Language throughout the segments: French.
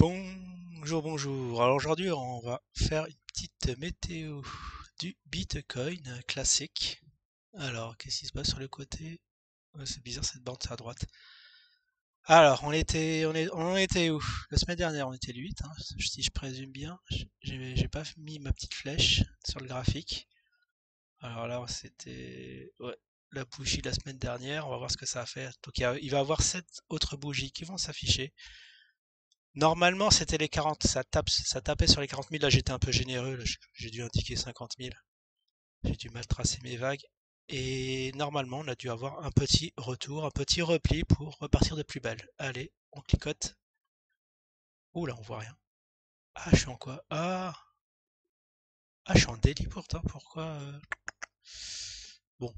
Bonjour, bonjour. Alors aujourd'hui, on va faire une petite météo du Bitcoin classique. Alors, qu'est-ce qui se passe sur le côté? C'est bizarre cette bande, c'est à droite. Alors, on était où? La semaine dernière, on était le 8, hein, si je présume bien. J'ai pas mis ma petite flèche sur le graphique. Alors là, c'était ouais, la bougie de la semaine dernière. On va voir ce que ça a fait. Donc, il va y avoir 7 autres bougies qui vont s'afficher. Normalement, c'était les 40, ça tapait sur les 40 000. Là, j'étais un peu généreux. Là, j'ai dû indiquer 50 000. J'ai dû mal tracer mes vagues. Et normalement, on a dû avoir un petit retour, un petit repli pour repartir de plus belle. Allez, on clicote. Ouh là, on voit rien. Ah, je suis en quoi? Ah, je suis en daily pourtant. Pourquoi Bon,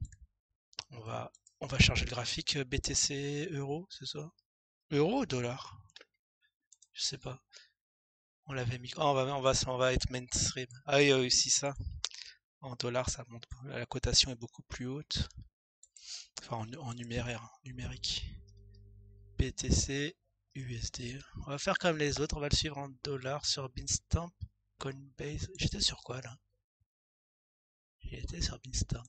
on va, on va charger le graphique. BTC euro, c'est ça? Euro ou dollar? Je sais pas. On l'avait mis. Ah, on va être mainstream. Ah oui, oui, si ça. En dollars, ça monte. La cotation est beaucoup plus haute. Enfin, en numéraire, hein, numérique. BTC, USD. On va faire comme les autres. On va le suivre en dollars sur Bitstamp, Coinbase. J'étais sur quoi là? J'étais sur Bitstamp.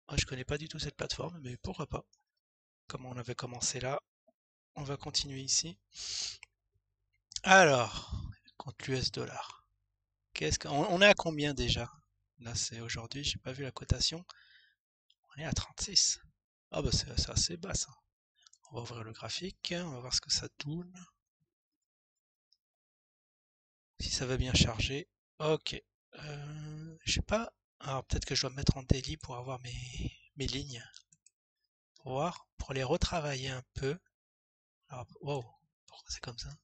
Ah, je connais pas du tout cette plateforme, mais pourquoi pas? Comme on avait commencé là, on va continuer ici. Alors, contre l'US dollar. On est à combien déjà? Là, c'est aujourd'hui. J'ai pas vu la cotation. On est à 36. Ah bah c'est assez bas ça. On va ouvrir le graphique, on va voir ce que ça tourne. Si ça va bien charger. Ok. Je sais pas. Alors peut-être que je dois me mettre en daily pour avoir mes lignes. Pour voir, pour les retravailler un peu. Alors, wow, pourquoi c'est comme ça?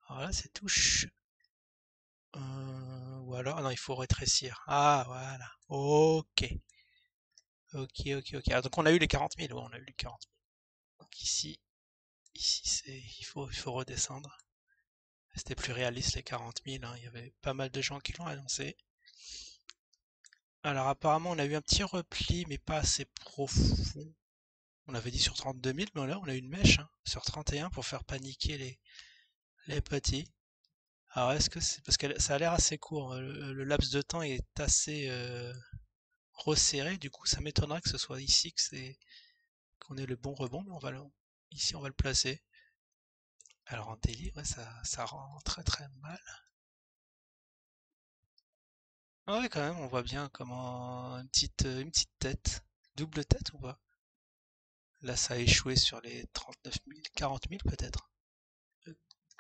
Alors là, c'est touche. Ou alors, ah non, il faut rétrécir. Ah, voilà. Ok. Ok, ok, ok. Ah, donc on a eu les 40 000. Ouais, on a eu les 40 000. Donc ici il faut redescendre. C'était plus réaliste les 40 000, hein. Il y avait pas mal de gens qui l'ont annoncé. Alors apparemment on a eu un petit repli mais pas assez profond. On avait dit sur 32 000 mais là on a eu une mèche hein, sur 31 pour faire paniquer les petits. Alors est-ce que c'est parce que ça a l'air assez court, le laps de temps est assez resserré, du coup ça m'étonnerait que ce soit ici qu'on ait le bon rebond, mais ici on va le placer. Alors en daily, ouais, ça rend très très mal. Ah ouais, quand même, on voit bien comment une petite tête. Double tête ou pas? Là, ça a échoué sur les 39 000, 40 000 peut-être. Il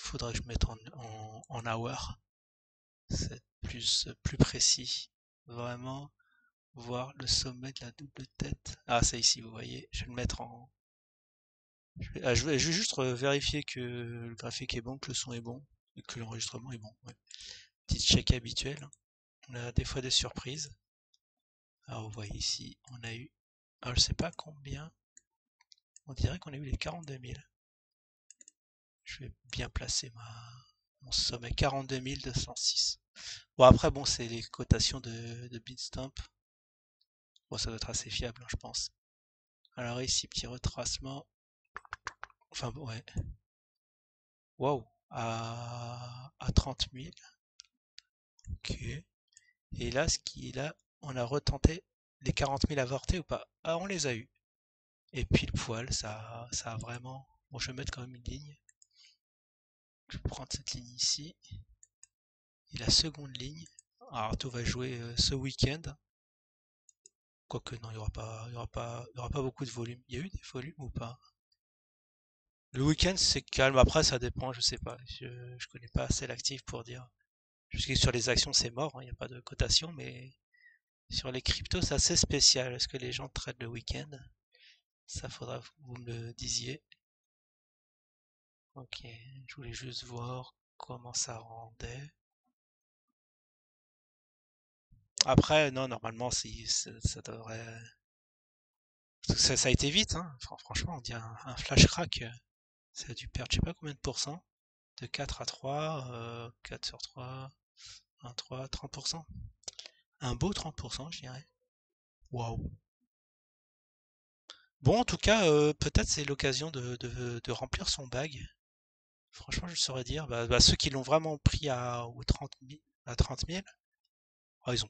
faudrait que je mette en hour. C'est plus précis. Vraiment voir le sommet de la double tête. Ah, c'est ici, vous voyez. Je vais le mettre en. Je vais juste vérifier que le graphique est bon, que le son est bon et que l'enregistrement est bon. Ouais. Petite check habituelle. On a des fois des surprises. Alors, vous voyez ici, on a eu. Alors, je sais pas combien. On dirait qu'on a eu les 42 000. Je vais bien placer mon sommet 42 206. Bon, après, bon, c'est les cotations de Bitstamp. Bon, ça doit être assez fiable, hein, je pense. Alors ici, petit retracement. Enfin, bon, ouais. Waouh. À 30 000. Ok. Et là, on a retenté les 40 000 avortés ou pas? Ah, on les a eu. Et pile poil, ça a vraiment. Bon, je vais mettre quand même une ligne. Je vais prendre cette ligne ici. Et la seconde ligne. Alors, tout va jouer ce week-end. Quoique, non, il y aura pas beaucoup de volume. Il y a eu des volumes ou pas? Le week-end, c'est calme. Après, ça dépend, je sais pas. Je connais pas assez l'actif pour dire. Je sais que sur les actions, c'est mort, hein, il n'y a pas de cotation, mais sur les cryptos, c'est assez spécial. Est-ce que les gens traitent le week-end? Ça faudra que vous me le disiez. Ok, je voulais juste voir comment ça rendait. Après, non, normalement, ça devrait. Ça a été vite, hein. Franchement, on dit un flash crack. Ça a dû perdre, je sais pas combien de pourcents. De 4 à 3, 4 sur 3, 1, 3, 30%. Un beau 30%, je dirais. Waouh. Bon, en tout cas, peut-être c'est l'occasion de remplir son bag. Franchement, je saurais dire. Ceux qui l'ont vraiment pris aux 30 000, à 30 000,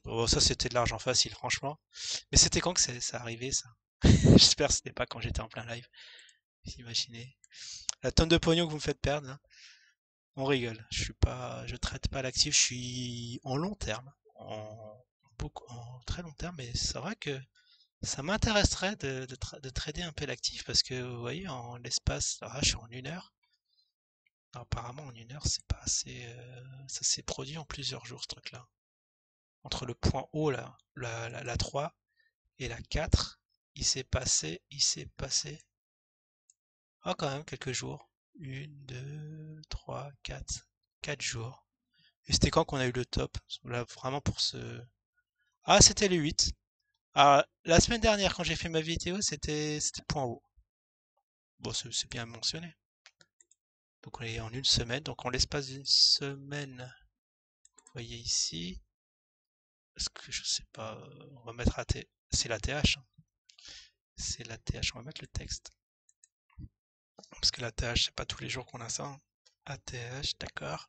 oh, ça c'était de l'argent facile, franchement. Mais c'était quand que ça arrivait, ça? J'espère que c'était pas quand j'étais en plein live. Vous imaginez. La tonne de pognon que vous me faites perdre, là, on rigole. Je traite pas l'actif, je suis en long terme. En très long terme, mais c'est vrai que ça m'intéresserait de trader un peu l'actif parce que vous voyez, en l'espace, là, je suis en 1 heure. Apparemment, en 1 heure, c'est pas assez. Ça s'est produit en plusieurs jours, ce truc-là. Entre le point haut, là, la 3 et la 4, il s'est passé. Ah, quand même, quelques jours. Une, deux, trois, quatre. 4 jours. Et c'était quand qu'on a eu le top? Là, vraiment pour ce. Ah, c'était le 8. Ah, la semaine dernière, quand j'ai fait ma vidéo, c'était point haut. Bon, c'est bien mentionné. Donc on est en une semaine. Donc en l'espace d'une semaine, vous voyez ici. Est-ce que je sais pas, on va mettre AT. C'est la TH, hein. C'est la TH. On va mettre le texte. Parce que la TH, c'est pas tous les jours qu'on a ça, hein. ATH, d'accord.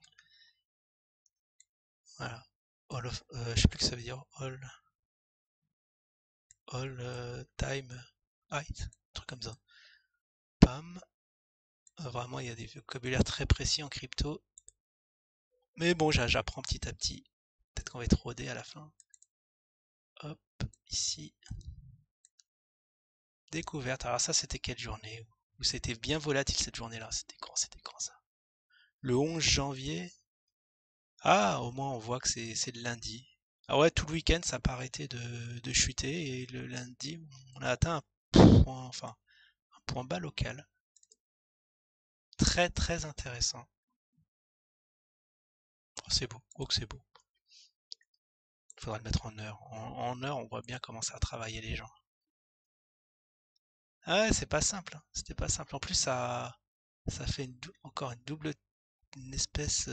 Voilà. Je sais plus ce que ça veut dire. All time height. Un truc comme ça. Pam. Vraiment, il y a des vocabulaires très précis en crypto. Mais bon, j'apprends petit à petit. Peut-être qu'on va être rodé à la fin. Hop, ici. Découverte. Alors ça, c'était quelle journée? Ou c'était bien volatile cette journée-là? C'était quand ça? Le 11 janvier. Ah, au moins on voit que c'est le lundi. Ah ouais, tout le week-end, ça n'a pas arrêté de chuter. Et le lundi, on a atteint un point bas local. Très très intéressant. Oh, c'est beau. Oh que c'est beau. Faudra le mettre en heure. En heure, on voit bien comment ça a travaillé les gens. Ah ouais, c'est pas simple, hein. C'était pas simple. En plus, ça fait encore une double, une espèce.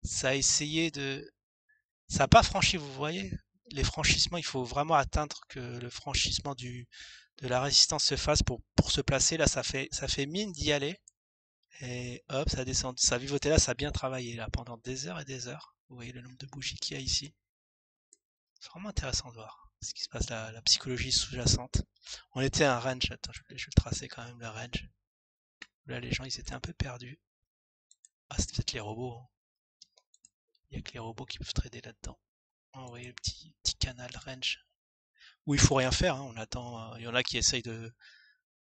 Ça a essayé de. Ça n'a pas franchi, vous voyez. Les franchissements, il faut vraiment atteindre que le franchissement de la résistance se fasse pour se placer. Là, ça fait mine d'y aller. Et hop, ça descend. Ça a vivoté là, ça a bien travaillé là pendant des heures et des heures. Vous voyez le nombre de bougies qu'il y a ici. C'est vraiment intéressant de voir ce qui se passe, la psychologie sous-jacente. On était à un range. Attends, je vais le tracer quand même, le range. Là, les gens, ils étaient un peu perdus. Ah, c'est peut-être les robots, hein. Il n'y a que les robots qui peuvent trader là-dedans. Oh, vous voyez le petit canal range où il faut rien faire, hein. On attend. Il y en a qui essayent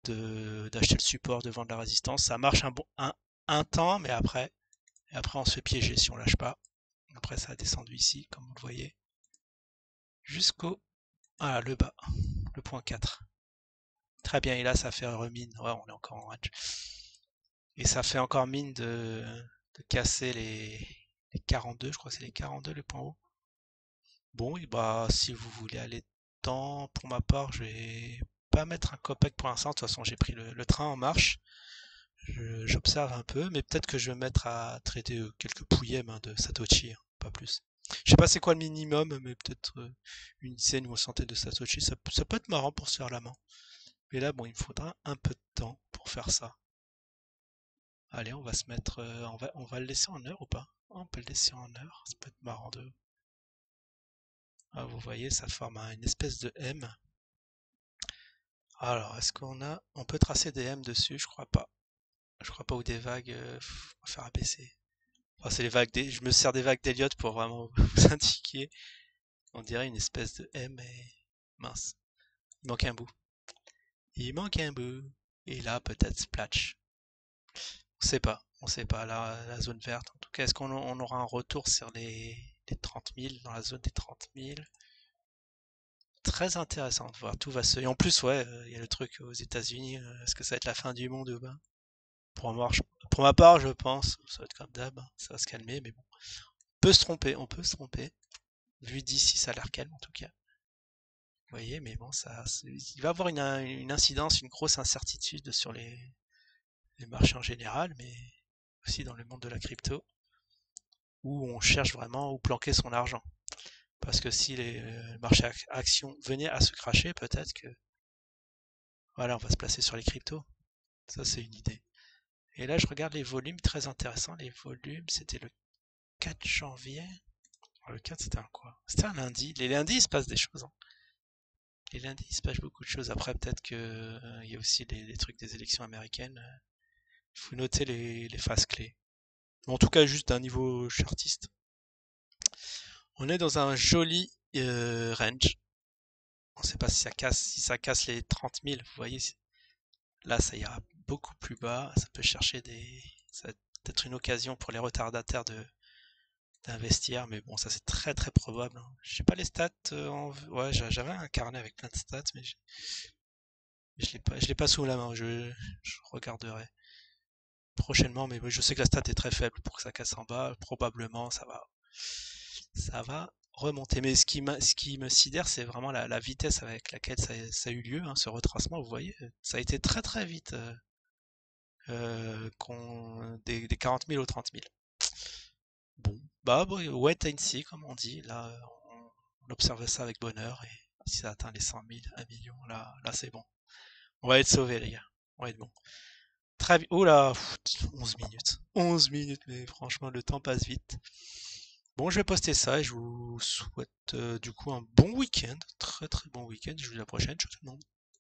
d'acheter le support, de vendre la résistance. Ça marche un temps, mais après on se fait piéger si on lâche pas. Après ça a descendu ici, comme vous le voyez, jusqu'au le bas, le point 4. Très bien, et là ça fait remine. Ouais, on est encore en range. Et ça fait encore mine de casser les 42, je crois que c'est les 42 le point haut. Bon, et bah si vous voulez aller dedans, pour ma part, je vais pas mettre un copec pour l'instant. De toute façon, j'ai pris le train en marche. J'observe un peu, mais peut-être que je vais me mettre à traiter quelques pouillèmes hein, de Satoshi, hein, pas plus. Je sais pas c'est quoi le minimum, mais peut-être une dizaine ou une centaine de Satoshi, ça peut être marrant pour se faire la main. Mais là, bon, il me faudra un peu de temps pour faire ça. Allez, on va se mettre, on va le laisser en heure ou pas? On peut le laisser en heure, ça peut être marrant de. Ah, vous voyez, ça forme une espèce de M. Alors, est-ce on peut tracer des M dessus? Je crois pas. Je crois pas, ou des vagues, on va faire abaisser. Enfin, c'est les vagues je me sers des vagues d'Elliott pour vraiment vous indiquer. On dirait une espèce de M et mince. Il manque un bout. Il manque un bout. Et là, peut-être Splatch. On sait pas. On sait pas. La zone verte. En tout cas, est-ce qu'on aura un retour sur les 30 000, dans la zone des 30 000? Très intéressant de voir. Tout va se. Et en plus, ouais, il y a le truc aux États-Unis. Est-ce que ça va être la fin du monde ou pas? Pour ma part, je pense. Ça va être comme d'hab, hein. Ça va se calmer, mais bon. On peut se tromper. On peut se tromper. Vu d'ici, ça a l'air calme en tout cas. Vous voyez, mais bon, il va avoir une incidence, une grosse incertitude sur les marchés en général, mais aussi dans le monde de la crypto, où on cherche vraiment où planquer son argent. Parce que si les marchés actions venaient à se cracher, peut-être que voilà, on va se placer sur les cryptos. Ça, c'est une idée. Et là, je regarde les volumes, très intéressant. Les volumes, c'était le 4 janvier. Le 4, c'était un quoi? C'était un lundi. Les lundis, il se passe des choses, hein. Les lundis, il se passe beaucoup de choses. Après, peut-être que il y a aussi les trucs des élections américaines. Il faut noter les phases clés. En tout cas, juste d'un niveau chartiste. On est dans un joli range. On ne sait pas si ça casse les 30 000. Vous voyez, là, ça ira beaucoup plus bas. Ça peut chercher ça va peut-être une occasion pour les retardataires d'investir, mais bon, ça c'est très très probable, hein. J'ai pas les stats ouais, j'avais un carnet avec plein de stats, mais je l'ai pas sous la main. Je regarderai prochainement, mais je sais que la stat est très faible pour que ça casse en bas. Probablement, ça va remonter. Mais ce qui me sidère, c'est vraiment la vitesse avec laquelle ça a eu lieu, hein, ce retracement. Vous voyez, ça a été très très vite, des 40 000 aux 30 000. Bon, bah, wait and see, comme on dit. Là, on observe ça avec bonheur. Et si ça atteint les 100 000, 1 million, là c'est bon. On va être sauvés, les gars. On va être bon. Très vite. Oh là, 11 minutes. 11 minutes, mais franchement, le temps passe vite. Bon, je vais poster ça et je vous souhaite du coup un bon week-end. Très très bon week-end. Je vous dis à la prochaine. Ciao tout le monde.